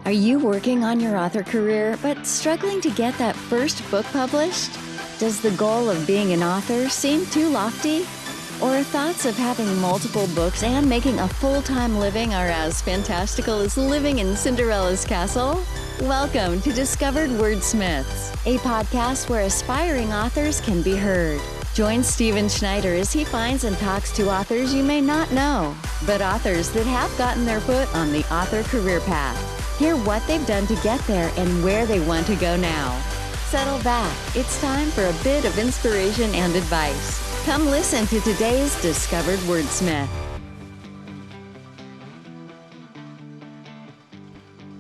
Are you working on your author career but struggling to get that first book published? Does the goal of being an author seem too lofty? Or thoughts of having multiple books and making a full-time living are as fantastical as living in Cinderella's castle? Welcome to Discovered Wordsmiths, a podcast where aspiring authors can be heard. Join Stephen Schneider as he finds and talks to authors you may not know, but authors that have gotten their foot on the author career path. Hear what they've done to get there and where they want to go now. Settle back. It's time for a bit of inspiration and advice. Come listen to today's Discovered Wordsmith.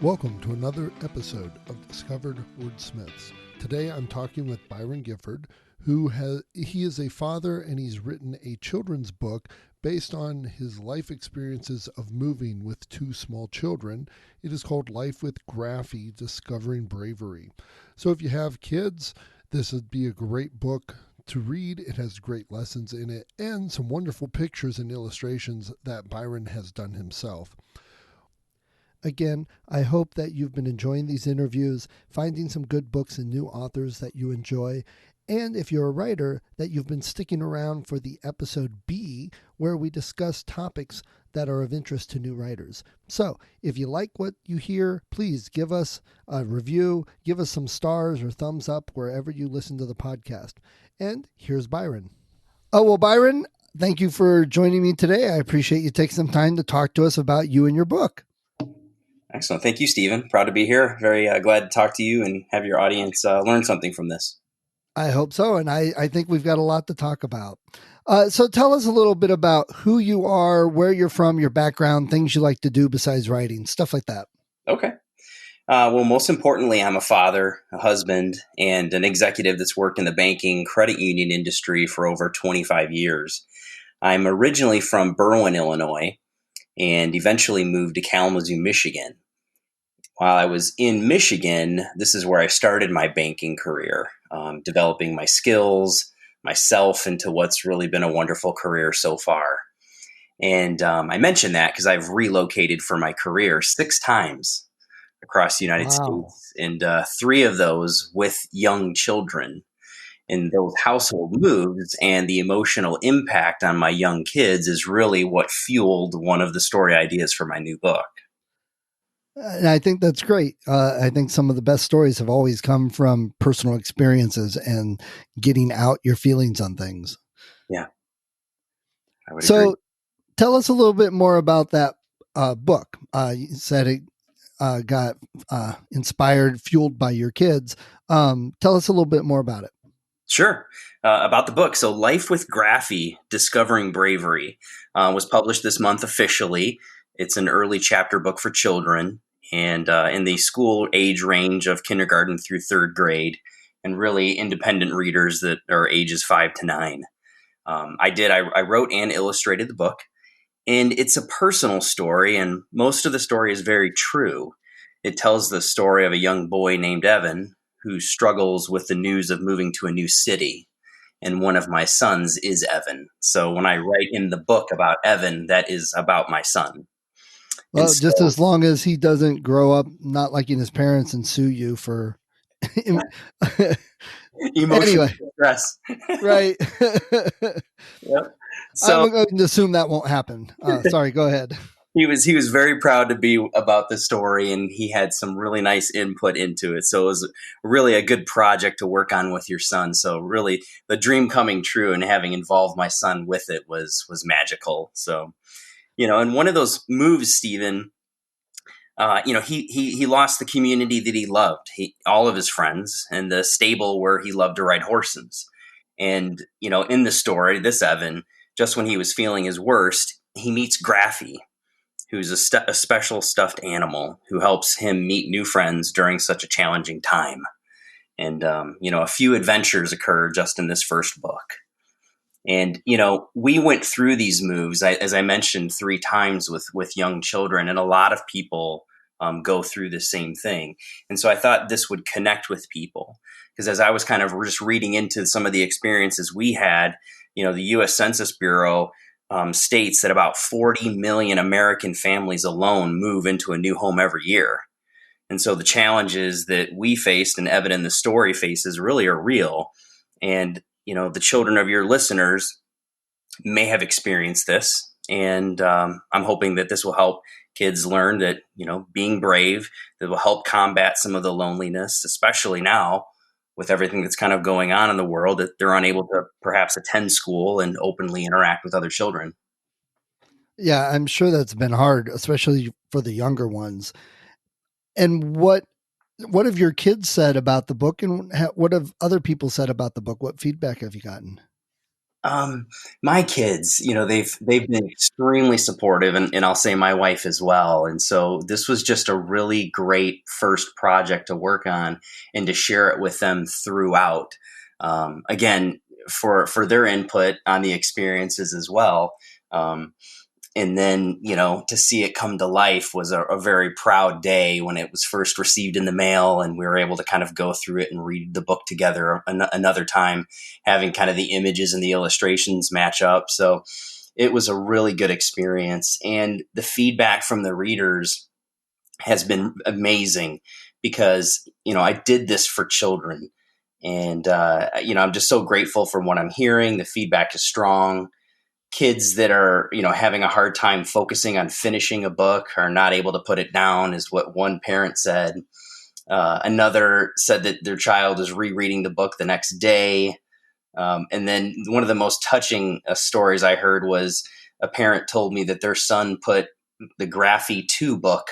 Welcome to another episode of Discovered Wordsmiths. Today I'm talking with Byron Gifford, he is a father and he's written a children's book based on his life experiences of moving with two small children. It is called Life with Graffy, Discovering Bravery. So if you have kids, this would be a great book to read. It has great lessons in it and some wonderful pictures and illustrations that Byron has done himself. Again, I hope that you've been enjoying these interviews, finding some good books and new authors that you enjoy. And if you're a writer, that you've been sticking around for the episode B, where we discuss topics that are of interest to new writers. So if you like what you hear, please give us a review, give us some stars or thumbs up wherever you listen to the podcast. And here's Byron. Oh, well, Byron, thank you for joining me today. I appreciate you taking some time to talk to us about you and your book. Excellent. Thank you, Stephen. Proud to be here. Very glad to talk to you and have your audience learn something from this. I hope so. And I think we've got a lot to talk about. So tell us a little bit about who you are, where you're from, your background, things you like to do besides writing, stuff like that. Okay. Well, most importantly, I'm a father, a husband, and an executive that's worked in the banking credit union industry for over 25 years. I'm originally from Berwyn, Illinois, and eventually moved to Kalamazoo, Michigan. While I was in Michigan, this is where I started my banking career, developing my skills, myself into what's really been a wonderful career so far. And I mention that because I've relocated for my career 6 times across the United States, and 3 of those with young children. And those household moves and the emotional impact on my young kids is really what fueled one of the story ideas for my new book. And I think that's great. I think some of the best stories have always come from personal experiences and getting out your feelings on things. Yeah, I would agree. Tell us a little bit more about that book. You said it got inspired, fueled by your kids. Tell us a little bit more about it. Sure. About the book. So Life with Graffy, Discovering Bravery was published this month officially. It's an early chapter book for children and in the school age range of kindergarten through 3rd grade, and really independent readers that are ages 5 to 9. I wrote and illustrated the book, and it's a personal story, and most of the story is very true. It tells the story of a young boy named Evan who struggles with the news of moving to a new city. And one of my sons is Evan. So when I write in the book about Evan, that is about my son. Well, just as long as he doesn't grow up not liking his parents and sue you for emotional stress. Right. Yep. So I'm going to assume that won't happen. Sorry, go ahead. He was very proud to be about the story, and he had some really nice input into it. So it was really a good project to work on with your son. So really the dream coming true and having involved my son with it was magical. So, and one of those moves, Stephen, he lost the community that he loved, all of his friends, and the stable where he loved to ride horses. And, in the story, this Evan, just when he was feeling his worst, he meets Graffy, who's a special stuffed animal who helps him meet new friends during such a challenging time. And, a few adventures occur just in this first book. And, we went through these moves, as I mentioned, 3 times with young children, and a lot of people go through the same thing. And so I thought this would connect with people, because as I was kind of just reading into some of the experiences we had, the U.S. Census Bureau states that about 40 million American families alone move into a new home every year. And so the challenges that we faced and evident in the story faces really are real. And, the children of your listeners may have experienced this. And I'm hoping that this will help kids learn that, being brave, that will help combat some of the loneliness, especially now with everything that's kind of going on in the world, that they're unable to perhaps attend school and openly interact with other children. Yeah, I'm sure that's been hard, especially for the younger ones. And what have your kids said about the book, and what have other people said about the book? What feedback have you gotten? My kids, they've been extremely supportive, and I'll say my wife as well. And so this was just a really great first project to work on and to share it with them throughout. Again, for their input on the experiences as well. And then, to see it come to life was a very proud day when it was first received in the mail, and we were able to kind of go through it and read the book together another time, having kind of the images and the illustrations match up. So it was a really good experience. And the feedback from the readers has been amazing because, I did this for children. And, I'm just so grateful for what I'm hearing. The feedback is strong. Kids that are having a hard time focusing on finishing a book are not able to put it down, is what one parent said. Another said that their child is rereading the book the next day. And then one of the most touching stories I heard was a parent told me that their son put the Graffy 2 book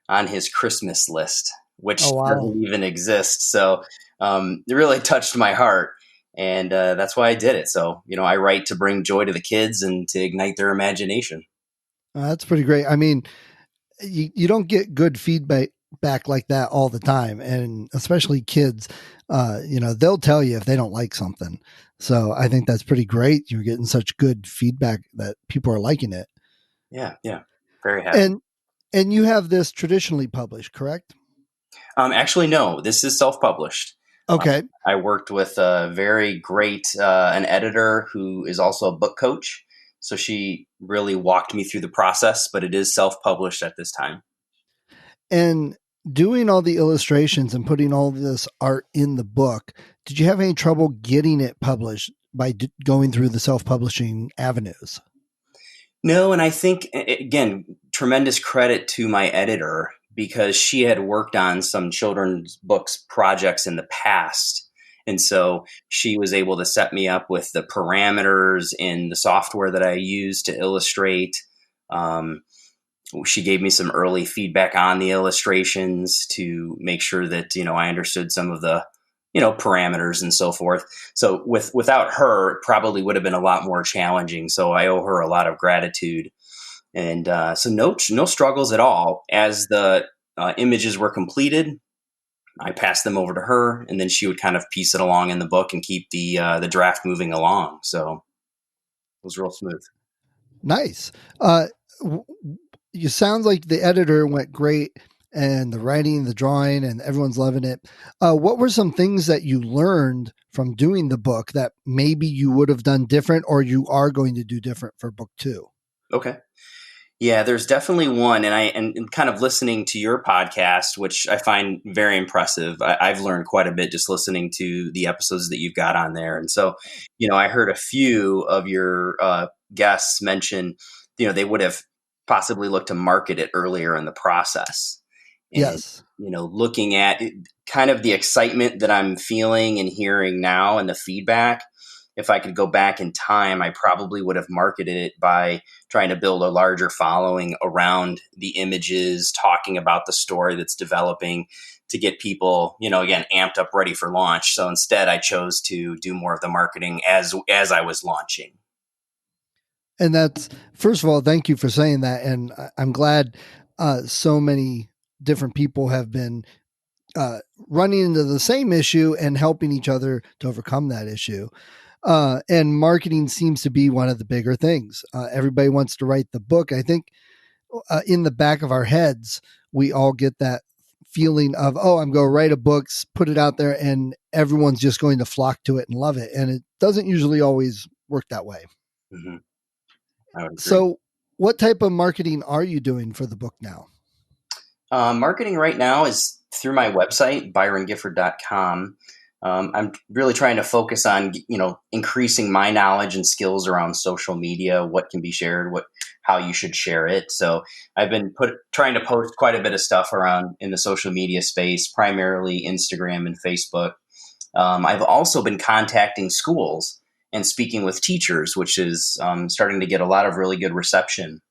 on his Christmas list, which Oh, wow. doesn't even exist. So it really touched my heart. And that's why I did it. So, I write to bring joy to the kids and to ignite their imagination. That's pretty great. I mean, you don't get good feedback back like that all the time. And especially kids, they'll tell you if they don't like something. So I think that's pretty great. You're getting such good feedback that people are liking it. Yeah, yeah. Very happy. And you have this traditionally published, correct? Actually, no, this is self-published. Okay. I worked with a very great an editor who is also a book coach. So she really walked me through the process, but it is self-published at this time. And doing all the illustrations and putting all this art in the book, did you have any trouble getting it published by going through the self-publishing avenues? No, and I think, again, tremendous credit to my editor because she had worked on some children's books projects in the past. And so she was able to set me up with the parameters in the software that I use to illustrate. Um, she gave me some early feedback on the illustrations to make sure that I understood some of the parameters and so forth. So without her, it probably would have been a lot more challenging. So I owe her a lot of gratitude. And so no struggles at all. As the images were completed, I passed them over to her, and then she would kind of piece it along in the book and keep the draft moving along. So it was real smooth. Nice. You sound like the editor went great, and the writing, the drawing, and everyone's loving it. What were some things that you learned from doing the book that maybe you would have done different, or you are going to do different for book 2? Okay. Yeah, there's definitely one, and kind of listening to your podcast, which I find very impressive. I've learned quite a bit just listening to the episodes that you've got on there, and so I heard a few of your guests mention, they would have possibly looked to market it earlier in the process, and Yes. looking at kind of the excitement that I'm feeling and hearing now, and the feedback. If I could go back in time, I probably would have marketed it by trying to build a larger following around the images, talking about the story that's developing to get people, again, amped up, ready for launch. So instead, I chose to do more of the marketing as I was launching. And that's, first of all, thank you for saying that. And I'm glad so many different people have been running into the same issue and helping each other to overcome that issue. And marketing seems to be one of the bigger things. Everybody wants to write the book. I think in the back of our heads, we all get that feeling of, oh, I'm going to write a book, put it out there, and everyone's just going to flock to it and love it. And it doesn't usually always work that way. Mm-hmm. I would agree. So what type of marketing are you doing for the book now? Marketing right now is through my website, byrongifford.com. I'm really trying to focus on, increasing my knowledge and skills around social media, what can be shared, how you should share it. So I've been trying to post quite a bit of stuff around in the social media space, primarily Instagram and Facebook. I've also been contacting schools and speaking with teachers, which is starting to get a lot of really good reception.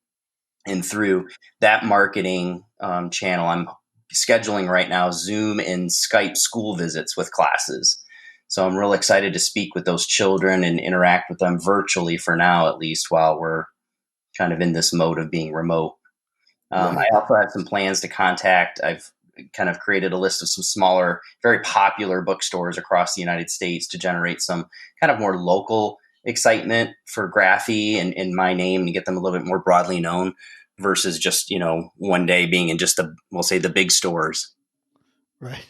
And through that marketing channel, I'm scheduling right now Zoom and Skype school visits with classes. So I'm real excited to speak with those children and interact with them virtually for now, at least while we're kind of in this mode of being remote. Right. I also have some plans to contact. I've kind of created a list of some smaller, very popular bookstores across the United States to generate some kind of more local excitement for Graffy and my name and get them a little bit more broadly known versus just, one day being in just we'll say the big stores. Right.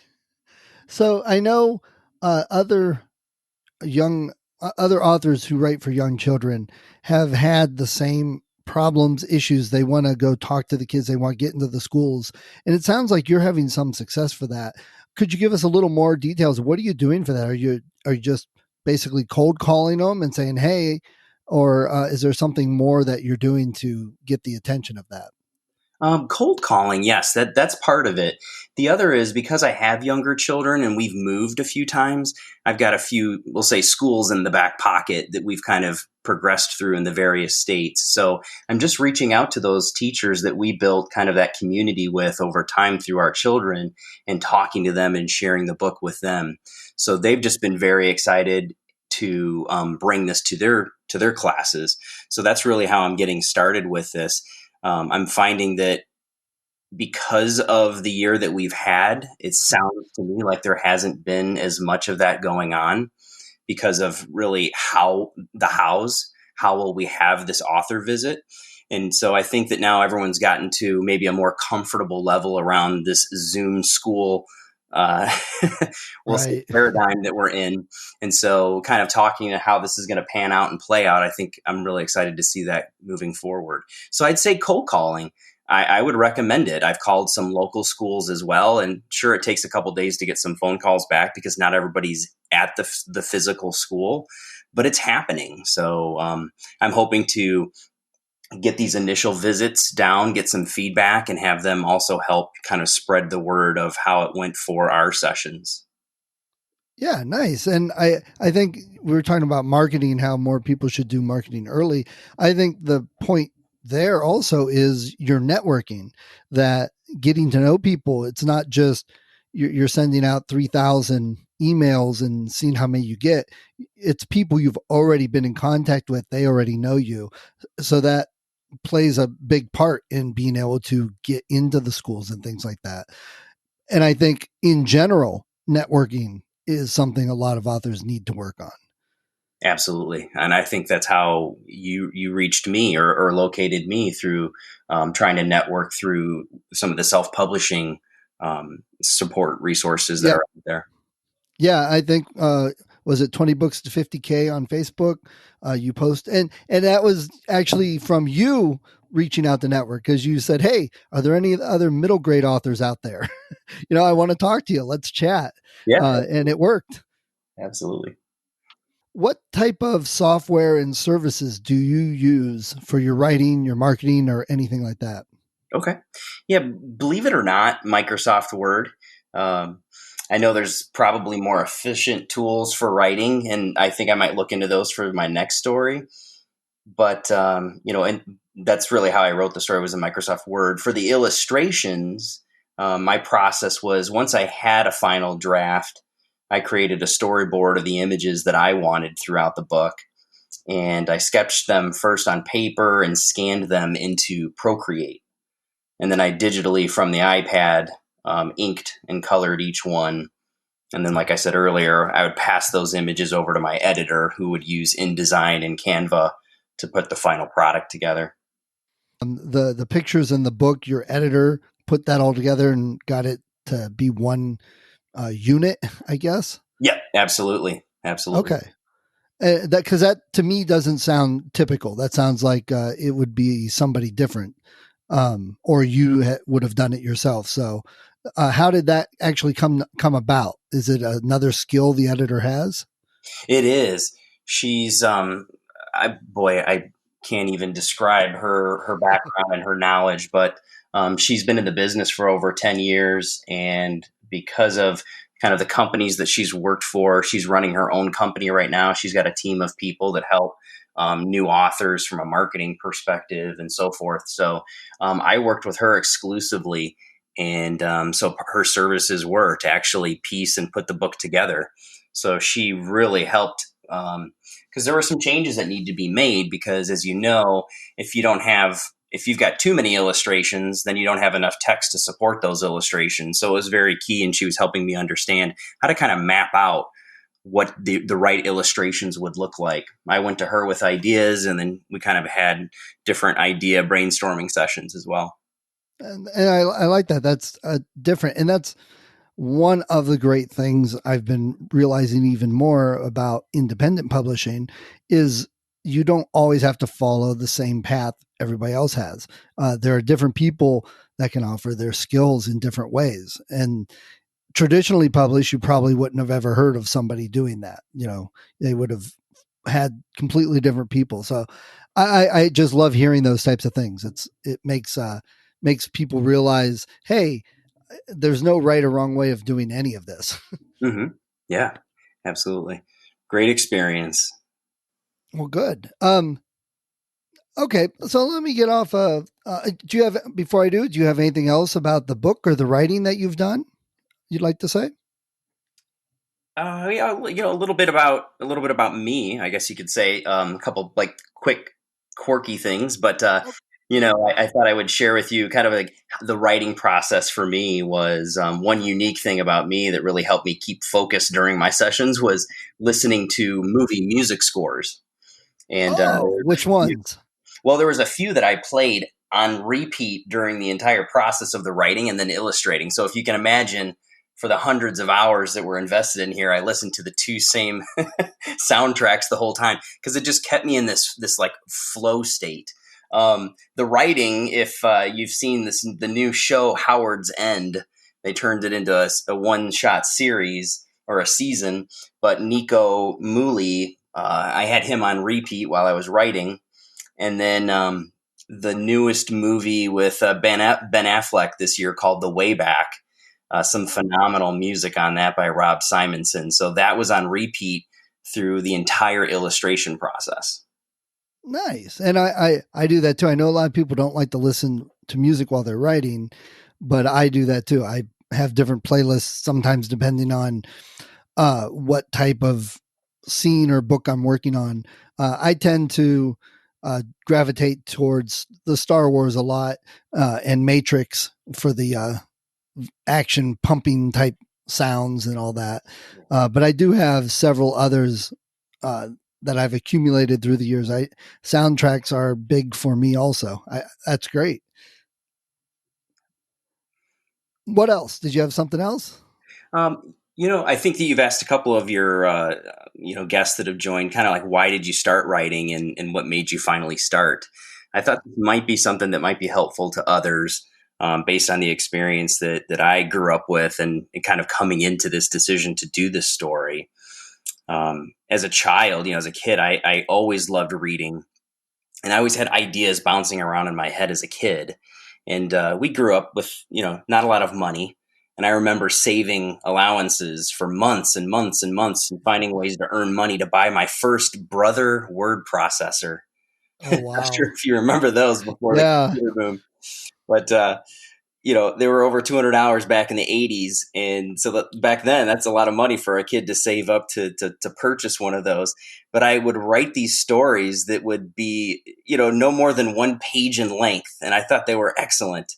So I know other authors who write for young children have had the same problems, issues. They want to go talk to the kids. They want to get into the schools. And it sounds like you're having some success for that. Could you give us a little more details? What are you doing for that? Are you just basically cold calling them and saying, hey, or is there something more that you're doing to get the attention of that? Cold calling, yes, that's part of it. The other is because I have younger children and we've moved a few times, I've got a few, we'll say, schools in the back pocket that we've kind of progressed through in the various states. So I'm just reaching out to those teachers that we built kind of that community with over time through our children and talking to them and sharing the book with them. So they've just been very excited to bring this to their classes. So that's really how I'm getting started with this. I'm finding that because of the year that we've had, it sounds to me like there hasn't been as much of that going on because of really how will we have this author visit? And so I think that now everyone's gotten to maybe a more comfortable level around this Zoom school uh, we'll say Right. paradigm that we're in. And so kind of talking to how this is going to pan out and play out, I think I'm really excited to see that moving forward. So I'd say cold calling. I would recommend it. I've called some local schools as well. And sure, it takes a couple days to get some phone calls back because not everybody's at the physical school, but it's happening. So I'm hoping to get these initial visits down, get some feedback, and have them also help kind of spread the word of how it went for our sessions. Yeah, nice. And I think we were talking about marketing, how more people should do marketing early. I think the point there also is your networking, that getting to know people. It's not just you're sending out 3,000 emails and seeing how many you get. It's people you've already been in contact with. They already know you. So that plays a big part in being able to get into the schools and things like that. And I think in general, networking is something a lot of authors need to work on. Absolutely. And I think that's how you reached me or located me through trying to network through some of the self-publishing support resources that Yeah. are out there. Yeah. I think, was it 20 books to 50K on Facebook? You post and that was actually from you reaching out the network because you said, hey, are there any other middle grade authors out there? I want to talk to you. Let's chat. Yeah, And it worked. absolutely. What type of software and services do you use for your writing, your marketing, or anything like that? Okay. Yeah, believe it or not, Microsoft Word. Um, I know there's probably more efficient tools for writing, and I think I might look into those for my next story. But and that's really how I wrote the story, was in Microsoft Word. For the illustrations, my process was once I had a final draft, I created a storyboard of the images that I wanted throughout the book, and I sketched them first on paper and scanned them into Procreate. And then I digitally from the iPad inked and colored each one. And then, like I said earlier, I would pass those images over to my editor, who would use InDesign and Canva to put the final product together. The pictures in the book, your editor put that all together and got it to be one unit, I guess. Yeah, absolutely, absolutely. Okay. That because that to me doesn't sound typical. That sounds like it would be somebody different, or you would have done it yourself. So How did that actually come about? Is it another skill the editor has? It is. She's I can't even describe her background and her knowledge, but she's been in the business for over 10 years, and because of kind of the companies that she's worked for, she's running her own company right now. She's got a team of people that help new authors from a marketing perspective and so forth. So I worked with her exclusively, and so her services were to actually piece and put the book together. So she really helped, because there were some changes that need to be made. Because as you know, if you've got too many illustrations, then you don't have enough text to support those illustrations. So it was very key, and she was helping me understand how to kind of map out what the right illustrations would look like. I went to her with ideas, and then we kind of had different idea brainstorming sessions as well. And I like that. That's different. And that's one of the great things I've been realizing even more about independent publishing is you don't always have to follow the same path everybody else has. There are different people that can offer their skills in different ways. And traditionally published, you probably wouldn't have ever heard of somebody doing that. They would have had completely different people. So I just love hearing those types of things. It makes people realize, hey, there's no right or wrong way of doing any of this. Mm-hmm. Yeah, absolutely. Great experience. Well, good. Okay, so let me get off. Do you have before I do? Do you have anything else about the book or the writing that you've done you'd like to say? Yeah, a little bit about me. I guess you could say a couple like quick, quirky things. But I thought I would share with you kind of like the writing process for me was one unique thing about me that really helped me keep focused during my sessions was listening to movie music scores. And Oh, which ones? well, there was a few that I played on repeat during the entire process of the writing and then illustrating. So if you can imagine, for the hundreds of hours that were invested in here, I listened to the two same soundtracks the whole time because it just kept me in this like flow state. The writing, if you've seen the new show Howard's End, they turned it into a one shot series or a season. But Nico Mooley, I had him on repeat while I was writing, and then the newest movie with Ben Affleck this year called The Way Back. Some phenomenal music on that by Rob Simonson. So that was on repeat through the entire illustration process. Nice. And I do that too. I know a lot of people don't like to listen to music while they're writing, but I do that too. I have different playlists sometimes depending on what type of scene or book I'm working on. I tend to gravitate towards the Star Wars a lot and Matrix for the action pumping type sounds and all that. But I do have several others that I've accumulated through the years. Soundtracks are big for me also. That's great. What else? Did you have something else? I think that you've asked a couple of your, guests that have joined, kind of like, why did you start writing and what made you finally start? I thought this might be something that might be helpful to others based on the experience that I grew up with and kind of coming into this decision to do this story. As a child, as a kid, I always loved reading, and I always had ideas bouncing around in my head as a kid. And we grew up with, not a lot of money. And I remember saving allowances for months and months and months and finding ways to earn money to buy my first Brother word processor. Oh, I'm sure wow. if you remember those before the Yeah. computer boom. But they were over $200 back in the 80s. And so back then, that's a lot of money for a kid to save up to purchase one of those. But I would write these stories that would be, no more than 1 page in length. And I thought they were excellent.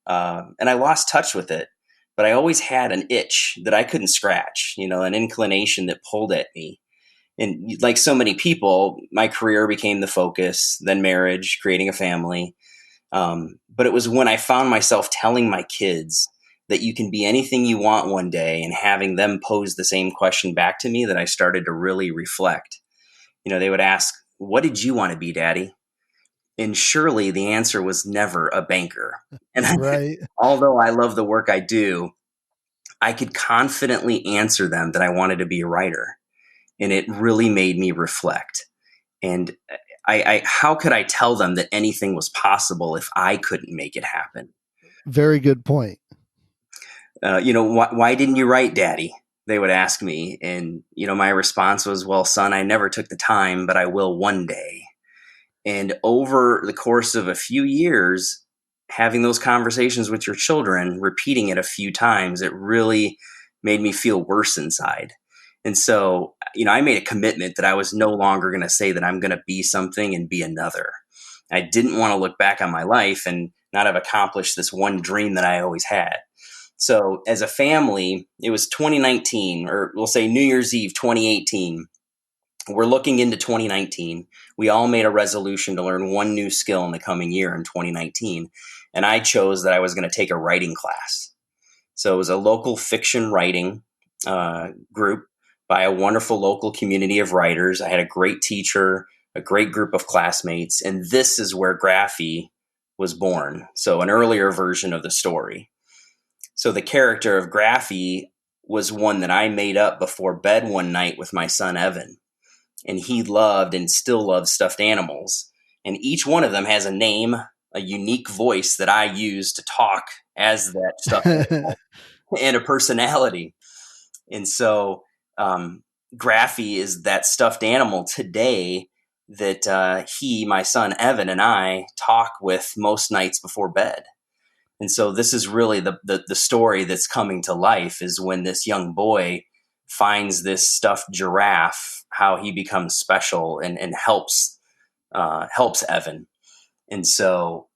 And I lost touch with it. But I always had an itch that I couldn't scratch, an inclination that pulled at me. And like so many people, my career became the focus, then marriage, creating a family. But it was when I found myself telling my kids that you can be anything you want one day and having them pose the same question back to me that I started to really reflect. They would ask, "What did you want to be, Daddy?" And surely the answer was never a banker. And Right. although I love the work I do, I could confidently answer them that I wanted to be a writer. And it really made me reflect. And how could I tell them that anything was possible if I couldn't make it happen? Very good point. Why didn't you write, Daddy? They would ask me. And, my response was, well, son, I never took the time, but I will one day. And over the course of a few years, having those conversations with your children, repeating it a few times, it really made me feel worse inside. And so, I made a commitment that I was no longer going to say that I'm going to be something and be another. I didn't want to look back on my life and not have accomplished this one dream that I always had. So as a family, it was 2019, or we'll say New Year's Eve 2018. We're looking into 2019. We all made a resolution to learn one new skill in the coming year in 2019. And I chose that I was going to take a writing class. So it was a local fiction writing group by a wonderful local community of writers. I had a great teacher, a great group of classmates, and this is where Graffy was born. So an earlier version of the story. So the character of Graffy was one that I made up before bed one night with my son, Evan. And he loved and still loves stuffed animals. And each one of them has a name, a unique voice that I use to talk as that stuffed animal and a personality. And so Graffy is that stuffed animal today that my son Evan, and I talk with most nights before bed. And so this is really the story that's coming to life, is when this young boy finds this stuffed giraffe, how he becomes special and helps Evan. And so,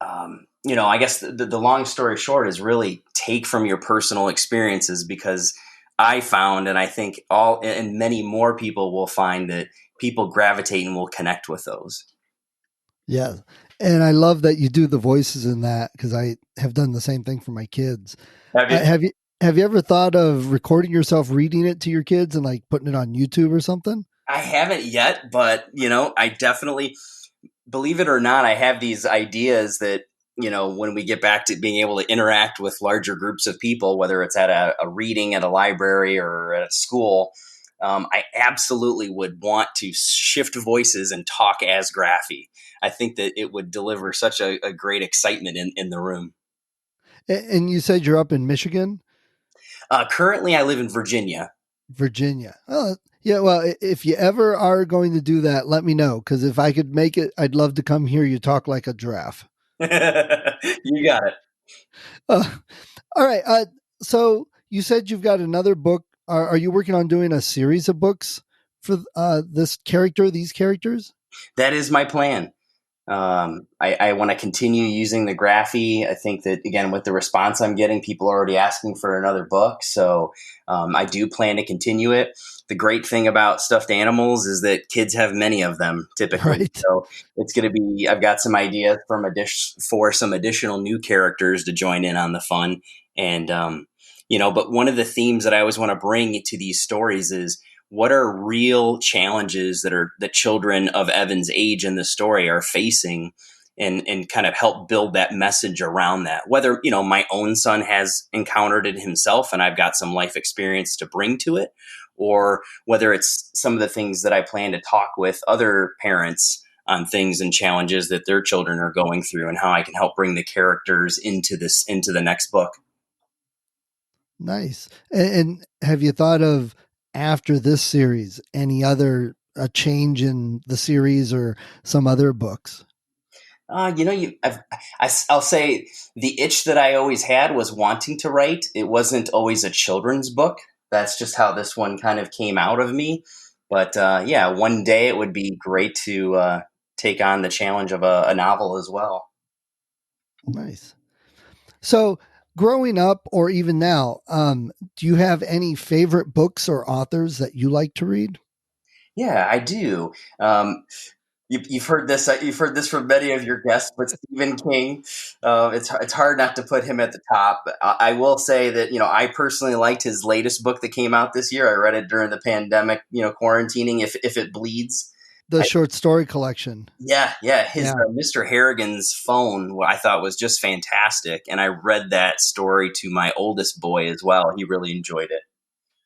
I guess the long story short is really take from your personal experiences, because I found, and I think and many more people will find, that people gravitate and will connect with those. Yeah. And I love that you do the voices in that, because I have done the same thing for my kids. Have you? Have you ever thought of recording yourself reading it to your kids and like putting it on YouTube or something? I haven't yet, but I definitely, believe it or not, I have these ideas that, when we get back to being able to interact with larger groups of people, whether it's at a reading at a library or at a school, I absolutely would want to shift voices and talk as Graffy. I think that it would deliver such a great excitement in the room. And you said you're up in Michigan? Currently, I live in Virginia. Virginia. Oh, yeah. Well, if you ever are going to do that, let me know, because if I could make it, I'd love to come hear you talk like a giraffe. You got it. All right. So you said you've got another book. Are you working on doing a series of books for these characters? That is my plan. I want to continue using the Graffy. I think that, again, with the response I'm getting, people are already asking for another book. So I do plan to continue it. The great thing about stuffed animals is that kids have many of them typically. Right. So it's going to be, I've got some ideas for some additional new characters to join in on the fun. And, but one of the themes that I always want to bring to these stories is, what are real challenges that children of Evan's age in the story are facing, and kind of help build that message around that. Whether, my own son has encountered it himself and I've got some life experience to bring to it, or whether it's some of the things that I plan to talk with other parents on things and challenges that their children are going through, and how I can help bring the characters into the next book. Nice. And have you thought of, after this series, any other a change in the series or some other books? I'll say the itch that I always had was wanting to write. It wasn't always a children's book. That's just how this one kind of came out of me. But one day it would be great to take on the challenge of a novel as well. Nice. So, growing up or even now, do you have any favorite books or authors that you like to read? Yeah, I do. You've heard this. You've heard this from many of your guests, but Stephen King. It's hard not to put him at the top. I will say that I personally liked his latest book that came out this year. I read it during the pandemic, quarantining. If it bleeds, the short story collection. Yeah. His Mr. Harrigan's Phone, I thought was just fantastic. And I read that story to my oldest boy as well. He really enjoyed it.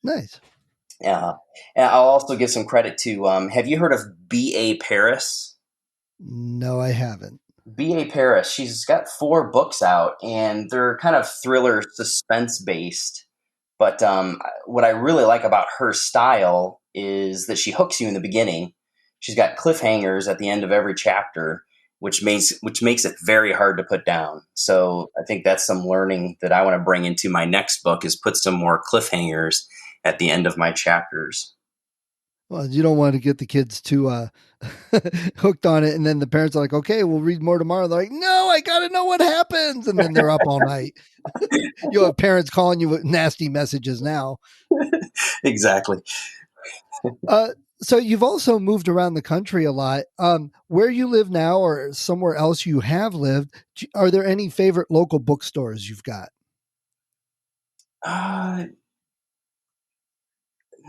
Nice. Yeah. And I'll also give some credit to, have you heard of B.A. Paris? No, I haven't. B.A. Paris, she's got 4 books out, and they're kind of thriller suspense based. But what I really like about her style is that she hooks you in the beginning. She's got cliffhangers at the end of every chapter, which makes it very hard to put down. So I think that's some learning that I want to bring into my next book, is put some more cliffhangers at the end of my chapters. Well, you don't want to get the kids too hooked on it, and then the parents are like, okay, we'll read more tomorrow. They're like, no, I got to know what happens. And then they're up all night. You'll have parents calling you with nasty messages now. Exactly. So you've also moved around the country a lot. Where you live now, or somewhere else you have lived, are there any favorite local bookstores you've got?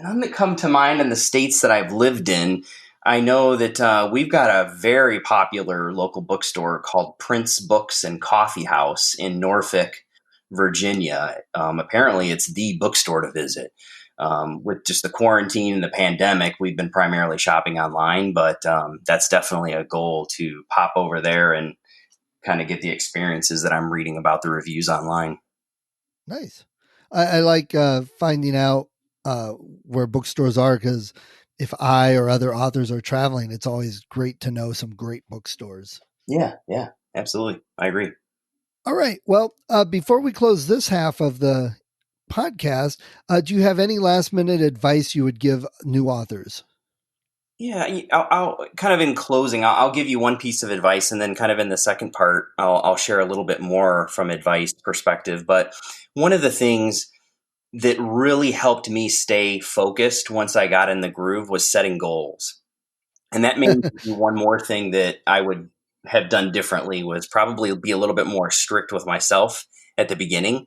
None that come to mind in the states that I've lived in. I know that we've got a very popular local bookstore called Prince Books and Coffee House in Norfolk, Virginia. Apparently, it's the bookstore to visit. With just the quarantine and the pandemic, we've been primarily shopping online, but that's definitely a goal, to pop over there and kind of get the experiences that I'm reading about the reviews online. Nice. I like finding out where bookstores are, because if I or other authors are traveling, it's always great to know some great bookstores. Yeah, absolutely. I agree. All right. Well, before we close this half of the podcast, do you have any last minute advice you would give new authors? Yeah, I'll kind of, in closing, I'll give you one piece of advice, and then kind of in the second part, I'll share a little bit more from advice perspective. But one of the things that really helped me stay focused once I got in the groove was setting goals. And that made me do one more thing that I would have done differently, was probably be a little bit more strict with myself at the beginning.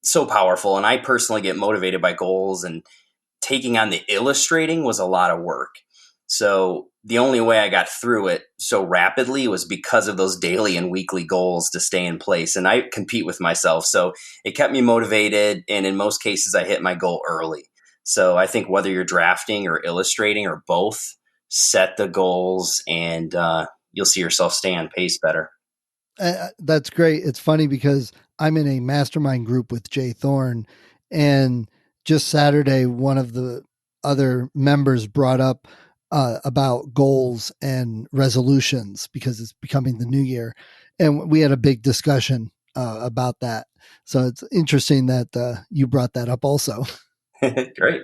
So powerful. And I personally get motivated by goals, and taking on the illustrating was a lot of work. So the only way I got through it so rapidly was because of those daily and weekly goals to stay in place. And I compete with myself. So it kept me motivated. And in most cases, I hit my goal early. So I think whether you're drafting or illustrating or both, set the goals, and you'll see yourself stay on pace better. That's great. It's funny because I'm in a mastermind group with Jay Thorne, and just Saturday, one of the other members brought up about goals and resolutions, because it's becoming the new year. And we had a big discussion about that. So it's interesting that you brought that up also. Great.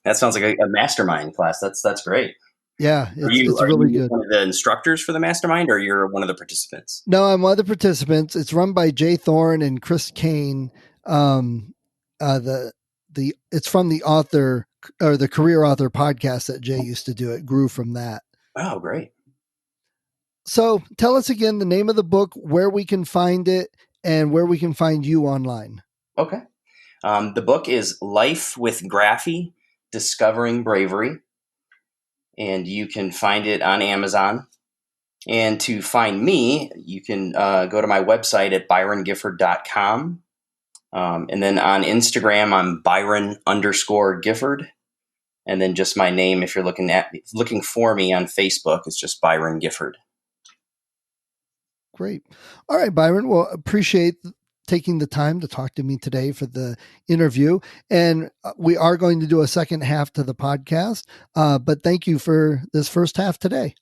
That sounds like a mastermind class. That's great. Yeah, it's are really you good. One of the instructors for the mastermind, or you're one of the participants? No, I'm one of the participants. It's run by Jay Thorne and Chris Kane. It's from the author, or the career author podcast that Jay used to do. It grew from that. Oh, great. So tell us again the name of the book, where we can find it, and where we can find you online. Okay. The book is Life with Graffy, Discovering Bravery, and you can find it on Amazon. And to find me, you can go to my website at byrongifford.com. And then on Instagram, I'm Byron_Gifford. And then just my name, if you're looking for me on Facebook, it's just Byron Gifford. Great. All right, Byron. Well, appreciate taking the time to talk to me today for the interview. And we are going to do a second half to the podcast. But thank you for this first half today.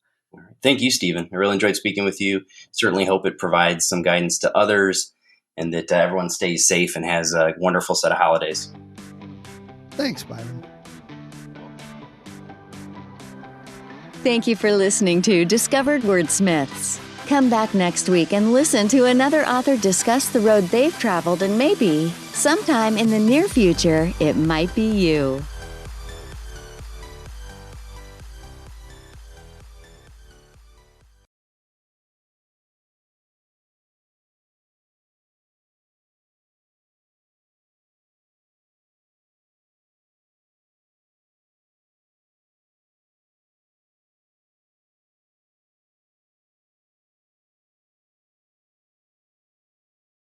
Thank you, Stephen. I really enjoyed speaking with you. Certainly hope it provides some guidance to others, and that everyone stays safe and has a wonderful set of holidays. Thanks, Byron. Thank you for listening to Discovered Wordsmiths. Come back next week and listen to another author discuss the road they've traveled, and maybe, sometime in the near future, it might be you.